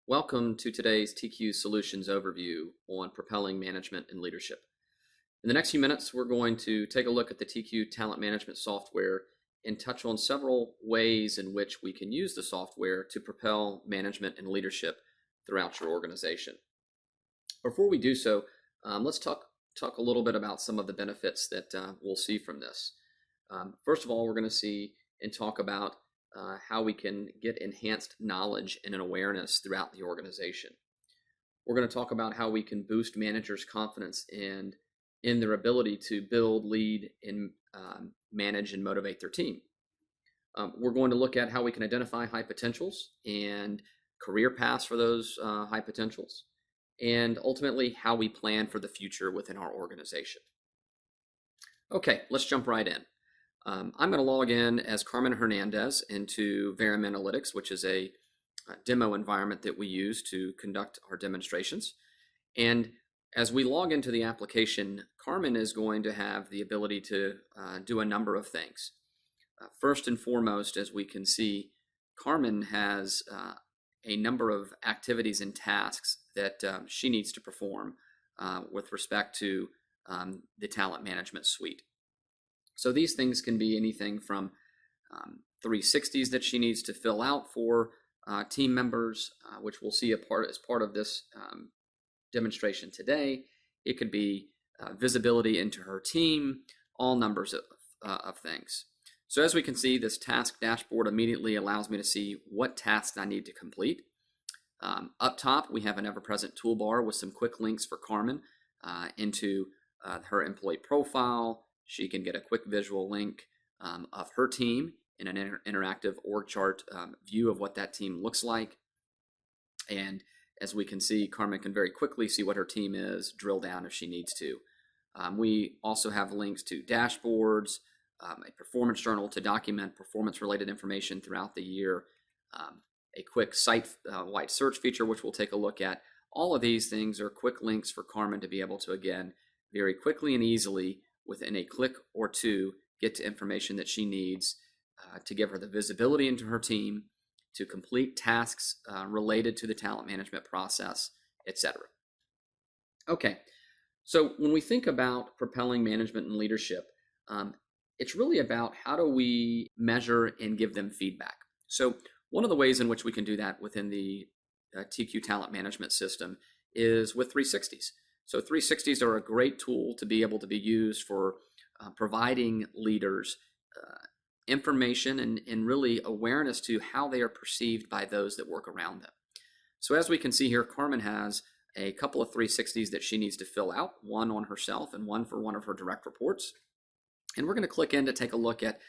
Welcome to today's TQ Solutions overview on propelling management and leadership. In the next few minutes, we're going to take a look at the TQ talent management software and touch on several ways in which we can use the software to propel management and leadership throughout your organization. Before we do so, let's talk a little bit about some of the benefits that we'll see from this. First of all, we're going to see and talk about how we can get enhanced knowledge and an awareness throughout the organization. We're going to talk about how we can boost managers' confidence in their ability to build, lead, and manage and motivate their team. We're going to look at how we can identify high potentials and career paths for those high potentials, and ultimately how we plan for the future within our organization. Okay, let's jump right in. I'm going to log in as Carmen Hernandez into Verum Analytics, which is a demo environment that we use to conduct our demonstrations. And as we log into the application, Carmen is going to have the ability to do a number of things. First and foremost, as we can see, Carmen has a number of activities and tasks that she needs to perform with respect to the talent management suite. So these things can be anything from 360s that she needs to fill out for team members, which we'll see as part of this demonstration today. It could be visibility into her team, all numbers of things. So as we can see, this task dashboard immediately allows me to see what tasks I need to complete. Up top, we have an ever-present toolbar with some quick links for Carmen into her employee profile. She can get a quick visual link of her team in an interactive org chart view of what that team looks like. And as we can see, Carmen can very quickly see what her team is, drill down if she needs to. We also have links to dashboards, a performance journal to document performance-related information throughout the year, a quick site-wide search feature, which we'll take a look at. All of these things are quick links for Carmen to be able to, again, very quickly and easily, within a click or two, get to information that she needs to give her the visibility into her team, to complete tasks related to the talent management process, etc. Okay, so when we think about propelling management and leadership, it's really about how do we measure and give them feedback. So one of the ways in which we can do that within the TQ talent management system is with 360s. So 360s are a great tool to be able to be used for providing leaders information and really awareness to how they are perceived by those that work around them. So as we can see here, Carmen has a couple of 360s that she needs to fill out, one on herself and one for one of her direct reports. And we're going to click in to take a look at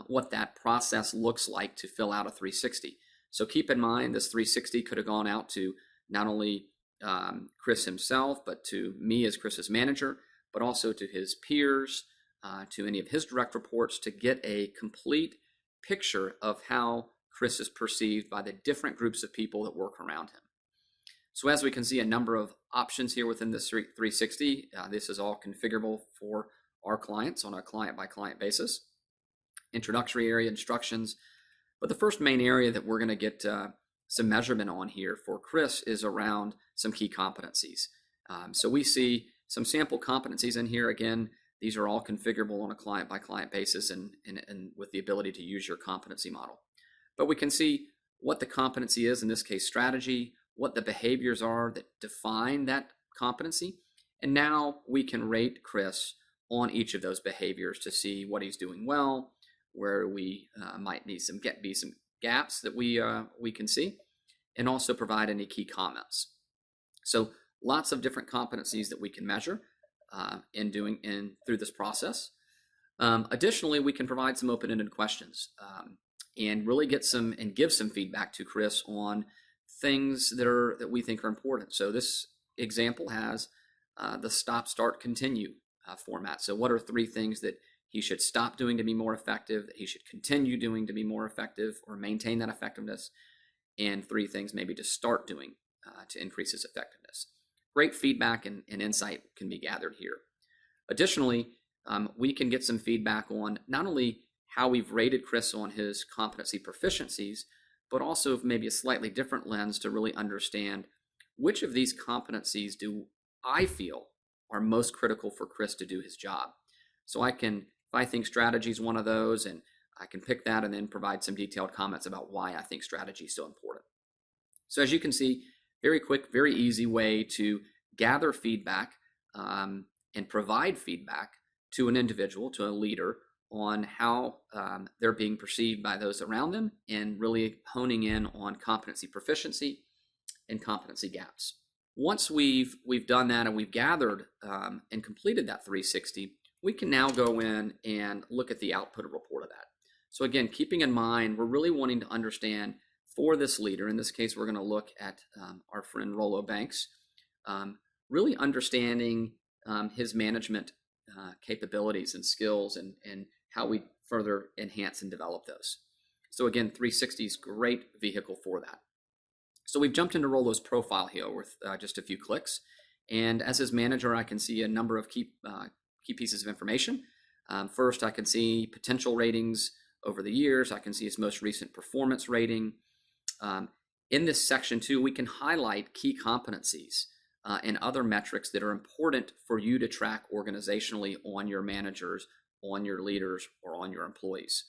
what that process looks like to fill out a 360. So keep in mind, this 360 could have gone out to not only Chris himself, but to me as Chris's manager, but also to his peers, to any of his direct reports, to get a complete picture of how Chris is perceived by the different groups of people that work around him. So as we can see, a number of options here within this 360. This is all configurable for our clients on a client-by-client basis. Introductory area, instructions. But the first main area that we're going to get some measurement on here for Chris is around some key competencies. So we see some sample competencies in here. Again, these are all configurable on a client-by-client basis and with the ability to use your competency model. But we can see what the competency is, in this case strategy, what the behaviors are that define that competency, and now we can rate Chris on each of those behaviors to see what he's doing well, where we might need some gaps that we can see, and also provide any key comments. So lots of different competencies that we can measure through this process. Additionally, we can provide some open-ended questions and really give some feedback to Chris on things that we think are important. So this example has the stop, start, continue format. So what are 3 things that he should stop doing to be more effective, that he should continue doing to be more effective or maintain that effectiveness, and 3 things maybe to start doing to increase his effectiveness. Great feedback and insight can be gathered here. Additionally, we can get some feedback on not only how we've rated Chris on his competency proficiencies, but also maybe a slightly different lens to really understand which of these competencies do I feel are most critical for Chris to do his job. So if I think strategy is one of those, and I can pick that and then provide some detailed comments about why I think strategy is so important. So as you can see, very quick, very easy way to gather feedback and provide feedback to an individual, to a leader, on how they're being perceived by those around them, and really honing in on competency proficiency and competency gaps. Once we've done that and we've gathered and completed that 360, we can now go in and look at the output report of that. So again, keeping in mind, we're really wanting to understand for this leader, in this case, we're going to look at our friend Rollo Banks, really understanding his management capabilities and skills, and how we further enhance and develop those. So again, 360 is a great vehicle for that. So we've jumped into Rollo's profile here with just a few clicks. And as his manager, I can see a number of key pieces of information. First, I can see potential ratings over the years. I can see his most recent performance rating. In this section too, we can highlight key competencies and other metrics that are important for you to track organizationally on your managers, on your leaders, or on your employees.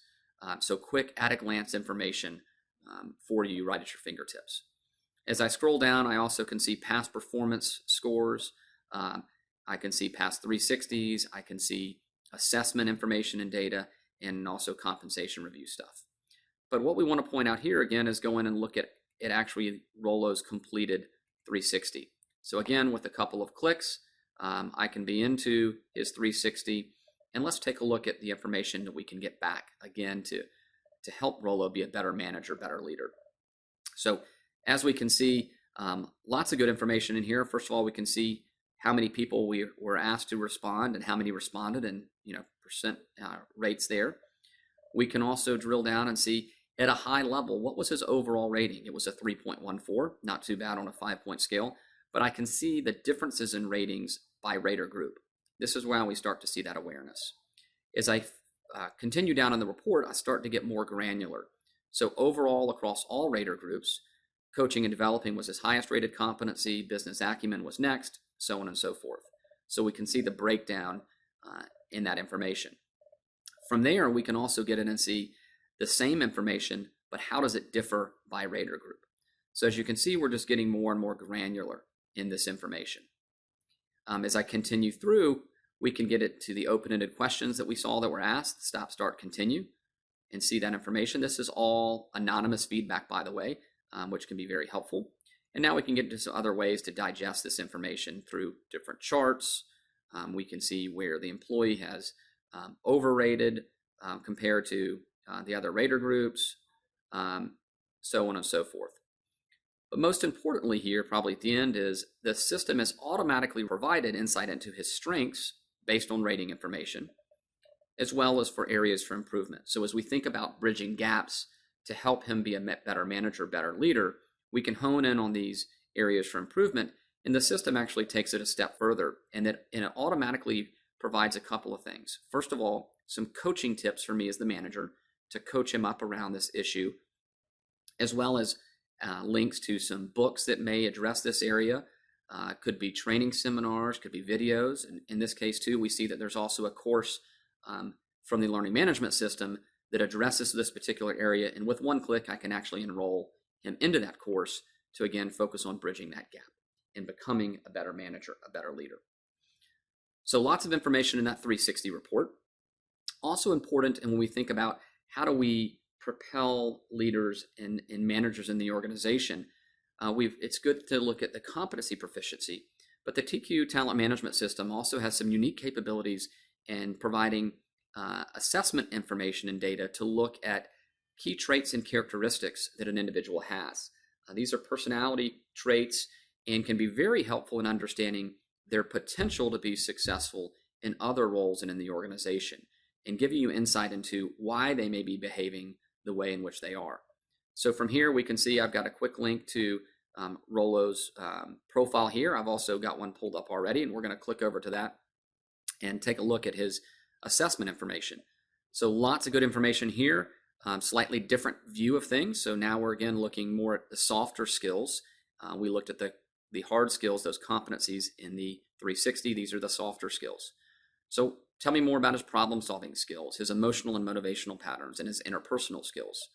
So quick at-a-glance information for you right at your fingertips. As I scroll down, I also can see past performance scores. I can see past 360s. I can see assessment information and data, and also compensation review stuff. But what we want to point out here again is go in and look at actually Rollo's completed 360. So again, with a couple of clicks, I can be into his 360, and let's take a look at the information that we can get back again to help Rollo be a better manager, better leader. So as we can see, lots of good information in here. First of all, we can see how many people we were asked to respond and how many responded, and percent rates there. We can also drill down and see at a high level, what was his overall rating? It was a 3.14, not too bad on a 5-point scale, but I can see the differences in ratings by rater group. This is where we start to see that awareness. As I continue down in the report, I start to get more granular. So overall, across all rater groups, coaching and developing was his highest rated competency, business acumen was next, so on and so forth. So we can see the breakdown in that information. From there, we can also get in and see the same information, but how does it differ by rater group? So as you can see, we're just getting more and more granular in this information. As I continue through, we can get it to the open-ended questions that we saw that were asked, stop, start, continue, and see that information. This is all anonymous feedback, by the way, which can be very helpful. And now we can get into some other ways to digest this information through different charts. We can see where the employee has overrated compared to the other rater groups, so on and so forth. But most importantly here, probably at the end, is the system has automatically provided insight into his strengths based on rating information, as well as for areas for improvement. So as we think about bridging gaps to help him be a better manager, better leader, we can hone in on these areas for improvement, and the system actually takes it a step further, and it automatically provides a couple of things. First of all, some coaching tips for me as the manager to coach him up around this issue, as well as links to some books that may address this area. Could be training seminars, could be videos. And in this case too, we see that there's also a course from the learning management system that addresses this particular area. And with one click, I can actually enroll him into that course to again focus on bridging that gap and becoming a better manager, a better leader. So lots of information in that 360 report. Also important, and when we think about how do we propel leaders and managers in the organization, it's good to look at the competency proficiency, but the TQ talent management system also has some unique capabilities in providing assessment information and data to look at key traits and characteristics that an individual has. These are personality traits and can be very helpful in understanding their potential to be successful in other roles and in the organization, and giving you insight into why they may be behaving the way in which they are. So from here, we can see I've got a quick link to Rollo's profile here. I've also got one pulled up already, and we're going to click over to that and take a look at his assessment information. So lots of good information here. slightly different view of things. So now we're again looking more at the softer skills. We looked at the hard skills, those competencies in the 360. These are the softer skills. So tell me more about his problem-solving skills, his emotional and motivational patterns, and his interpersonal skills.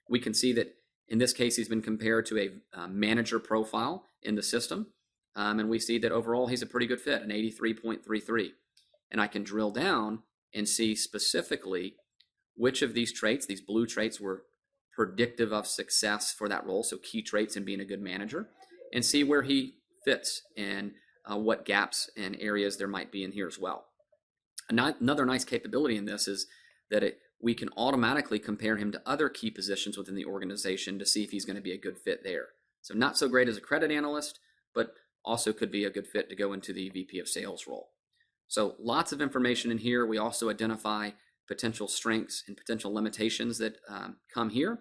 We can see that in this case, he's been compared to a manager profile in the system. And we see that overall, he's a pretty good fit, an 83.33. And I can drill down and see specifically which of these traits, these blue traits, were predictive of success for that role, so key traits in being a good manager, and see where he fits and what gaps and areas there might be in here as well. Another nice capability in this is that we can automatically compare him to other key positions within the organization to see if he's going to be a good fit there. So not so great as a credit analyst, but also could be a good fit to go into the VP of Sales role. So lots of information in here. We also identify potential strengths and potential limitations that come here.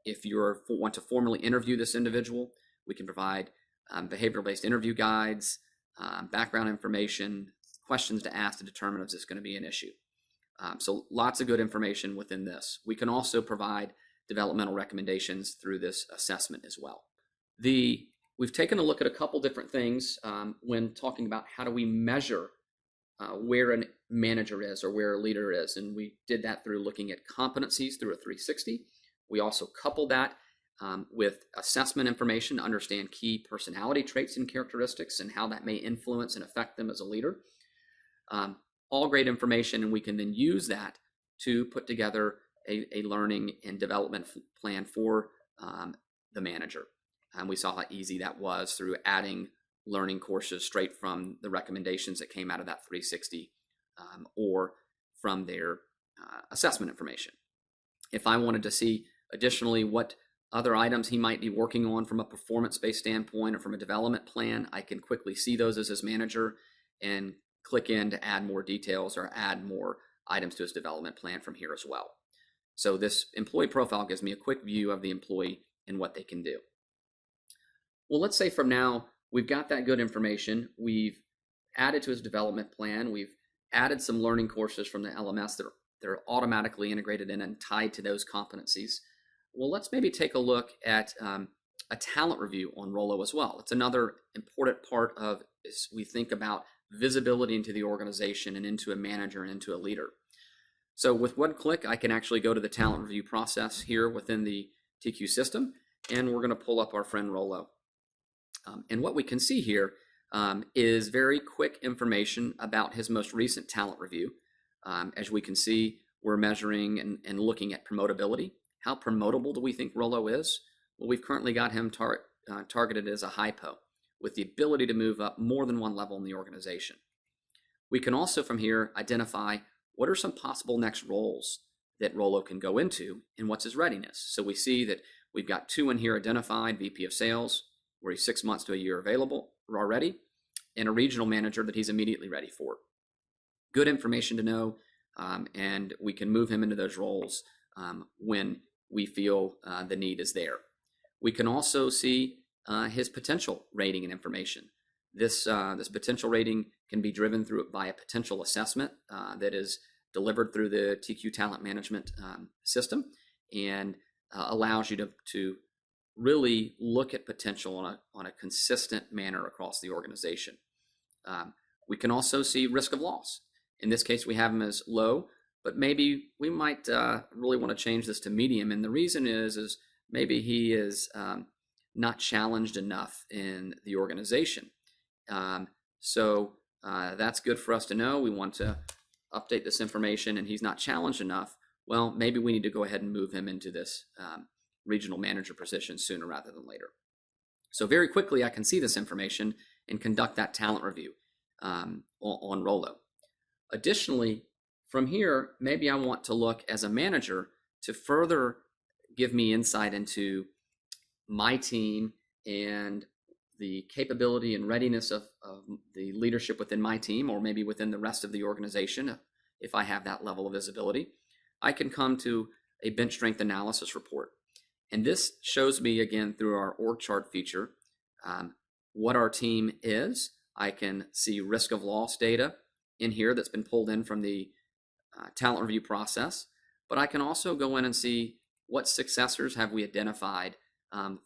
If you want to formally interview this individual, we can provide behavioral-based interview guides, background information, questions to ask to determine if this is going to be an issue. So lots of good information within this. We can also provide developmental recommendations through this assessment as well. We've taken a look at a couple different things when talking about how do we measure where a manager is or where a leader is. And we did that through looking at competencies through a 360. We also coupled that with assessment information to understand key personality traits and characteristics and how that may influence and affect them as a leader. All great information, and we can then use that to put together a learning and development plan for the manager. And we saw how easy that was through adding learning courses straight from the recommendations that came out of that 360 or from their assessment information. If I wanted to see additionally what other items he might be working on from a performance-based standpoint or from a development plan, I can quickly see those as his manager and click in to add more details or add more items to his development plan from here as well. So this employee profile gives me a quick view of the employee and what they can do. Well, let's say from now, we've got that good information. We've added to his development plan. We've added some learning courses from the LMS that are automatically integrated in and tied to those competencies. Well, let's maybe take a look at a talent review on Rollo as well. It's another important part of as we think about visibility into the organization and into a manager and into a leader. So with one click, I can actually go to the talent review process here within the TQ system, and we're going to pull up our friend Rollo. And what we can see here is very quick information about his most recent talent review. As we can see, we're measuring and looking at promotability. How promotable do we think Rollo is? Well, we've currently got him targeted as a hypo with the ability to move up more than one level in the organization. We can also from here identify what are some possible next roles that Rollo can go into and what's his readiness. So we see that we've got 2 in here identified, VP of Sales, where he's 6 months to a year available already, and a regional manager that he's immediately ready for. Good information to know, and we can move him into those roles when we feel the need is there. We can also see his potential rating and information. This potential rating can be driven by a potential assessment that is delivered through the TQ Talent Management system and allows you to really look at potential on a consistent manner across the organization. We can also see risk of loss. In this case, we have him as low, but maybe we might really want to change this to medium. And the reason is maybe he is not challenged enough in the organization. So that's good for us to know. We want to update this information and he's not challenged enough. Well, maybe we need to go ahead and move him into this regional manager position sooner rather than later. So very quickly, I can see this information and conduct that talent review on Rollo. Additionally, from here, maybe I want to look as a manager to further give me insight into my team and the capability and readiness of the leadership within my team, or maybe within the rest of the organization. If I have that level of visibility, I can come to a bench strength analysis report. And this shows me, again, through our org chart feature, what our team is. I can see risk of loss data in here that's been pulled in from the talent review process. but I can also go in and see what successors have we identified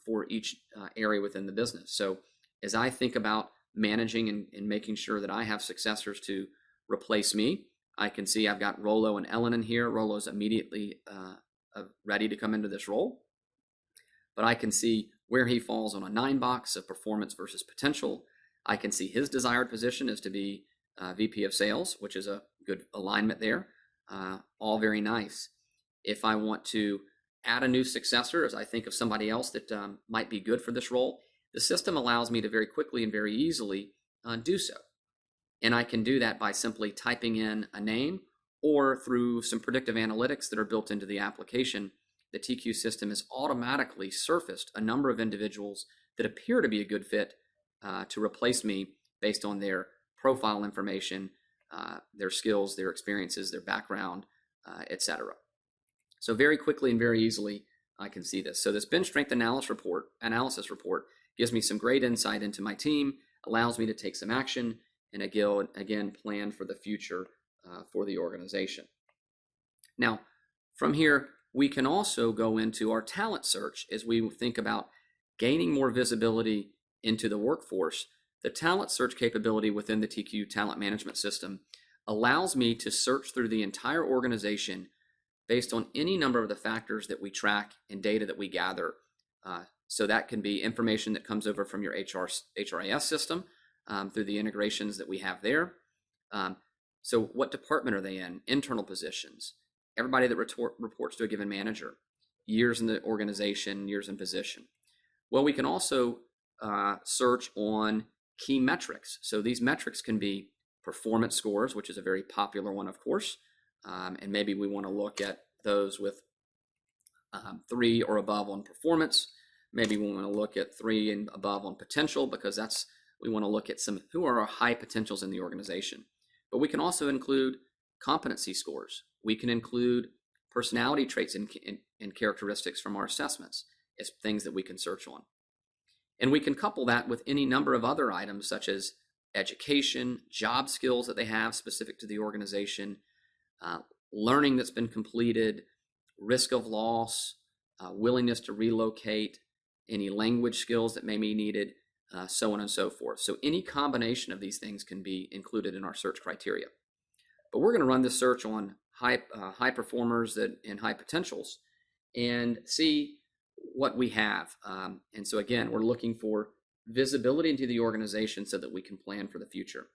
for each area within the business. So as I think about managing and making sure that I have successors to replace me, I can see I've got Rollo and Ellen in here. Rollo's immediately ready to come into this role, but I can see where he falls on a 9 box of performance versus potential. I can see his desired position is to be VP of Sales, which is a good alignment there. All very nice. If I want to add a new successor, as I think of somebody else that might be good for this role, the system allows me to very quickly and very easily do so. And I can do that by simply typing in a name or through some predictive analytics that are built into the application. The TQ system has automatically surfaced a number of individuals that appear to be a good fit to replace me based on their profile information, their skills, their experiences, their background, etc. So very quickly and very easily, I can see this. So this bench strength analysis report gives me some great insight into my team, allows me to take some action, and again plan for the future for the organization. Now, from here, we can also go into our talent search as we think about gaining more visibility into the workforce. The talent search capability within the TQ talent management system allows me to search through the entire organization based on any number of the factors that we track and data that we gather. So that can be information that comes over from your HRIS system through the integrations that we have there. So what department are they in? Internal positions. Everybody that reports to a given manager. Years in the organization, years in position. Well, we can also search on key metrics. So these metrics can be performance scores, which is a very popular one, of course. And maybe we want to look at those with 3 or above on performance. Maybe we want to look at 3 and above on potential, because we want to look at who are our high potentials in the organization. But we can also include competency scores. We can include personality traits and characteristics from our assessments as things that we can search on. And we can couple that with any number of other items such as education, job skills that they have specific to the organization, learning that's been completed, risk of loss, willingness to relocate, any language skills that may be needed, so on and so forth. So any combination of these things can be included in our search criteria. But we're going to run this search on high performers and high potentials and see what we have. And so again, we're looking for visibility into the organization so that we can plan for the future.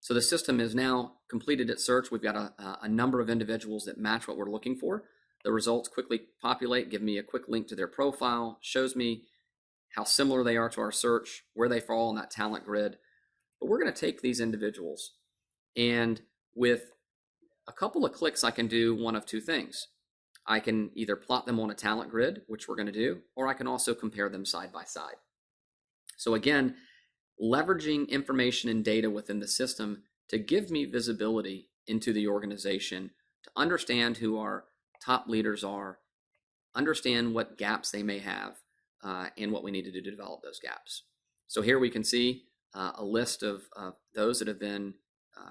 So the system is now completed its search. We've got a number of individuals that match what we're looking for. The results quickly populate, give me a quick link to their profile, shows me how similar they are to our search, where they fall on that talent grid. But we're going to take these individuals, and with a couple of clicks, I can do one of two things. I can either plot them on a talent grid, which we're going to do, or I can also compare them side by side. So again, leveraging information and data within the system to give me visibility into the organization, to understand who our top leaders are, understand what gaps they may have, and what we need to do to develop those gaps. So here we can see a list of those that have been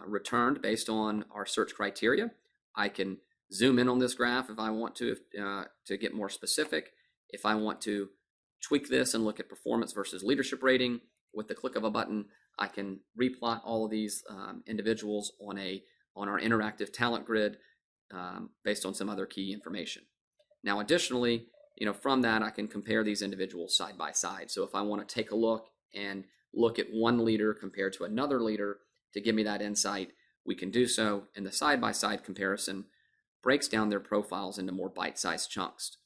returned based on our search criteria. I can zoom in on this graph if I want to get more specific. If I want to tweak this and look at performance versus leadership rating, with the click of a button, I can replot all of these individuals on our interactive talent grid based on some other key information. Now, additionally, from that, I can compare these individuals side by side. So if I want to take a look and look at one leader compared to another leader to give me that insight, we can do so. And the side-by-side comparison breaks down their profiles into more bite-sized chunks.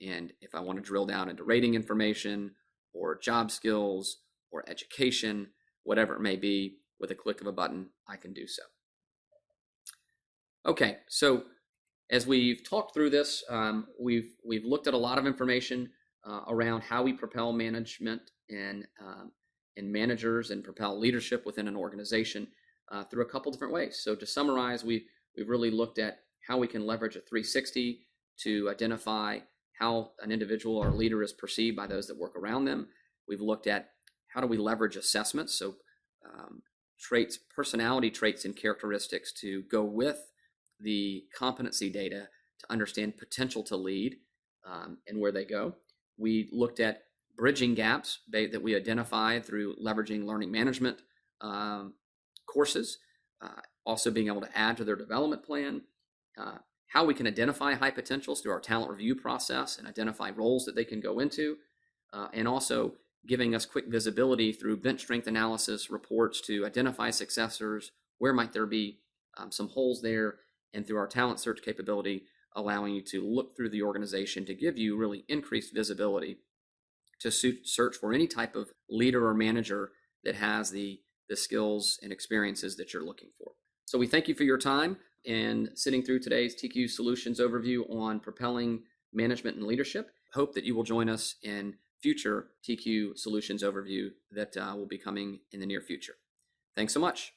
And if I want to drill down into rating information or job skills or education, whatever it may be, with a click of a button, I can do so. Okay, so as we've talked through this, we've looked at a lot of information around how we propel management and managers and propel leadership within an organization through a couple different ways. So to summarize, we've really looked at how we can leverage a 360 to identify how an individual or leader is perceived by those that work around them. We've looked at how do we leverage assessments, so personality traits and characteristics to go with the competency data to understand potential to lead and where they go. We looked at bridging gaps that we identified through leveraging learning management courses, also being able to add to their development plan, how we can identify high potentials through our talent review process and identify roles that they can go into, and also giving us quick visibility through bench strength analysis reports to identify successors, where might there be some holes there, and through our talent search capability, allowing you to look through the organization to give you really increased visibility to search for any type of leader or manager that has the skills and experiences that you're looking for. So we thank you for your time and sitting through today's TQ Solutions overview on propelling management and leadership. Hope that you will join us in future TQ Solutions overview that will be coming in the near future. Thanks so much.